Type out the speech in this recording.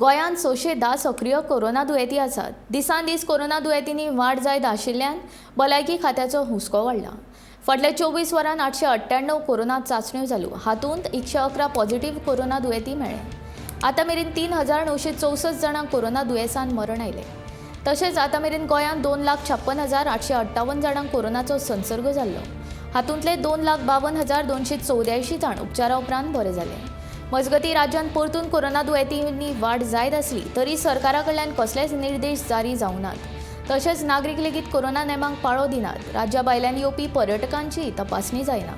गोंयांत 610 सक्रिय कोरोना दुयेंती आसात। दिसान दीस कोरोना दुयेंतींनी वाड जायत आशिल्ल्यान भलायकी खात्याचो हुस्को वाडला। फाटल्या 24 वरांत 898 कोरोना चाचण्यो जाल्यो, हातूंत 111 पॉझिटिव्ह कोरोना दुयेंती मेळ्ळे। आतां मेरेन 3964 जाणांक कोरोना दुयेंसान मरण आयलें। तशेंच आतां मेरेन गोंयांत 2,56,858 जाणांक कोरोनाचो संसर्ग जाल्लो, हातूंतले 2,52,284 जाण उपचारा उपरांत बरे जाले। मजगतीं राज्यांत परतून कोरोना दुयेंतींनी वाड जायत आसली तरी सरकारा कडल्यान कसलेच निर्देश जारी जावंक नात। तशेंच नागरीक लेगीत कोरोना नेमांक पाळो दिनात। राज्या भायल्यान येवपी पर्यटकांची तपासणी जायना।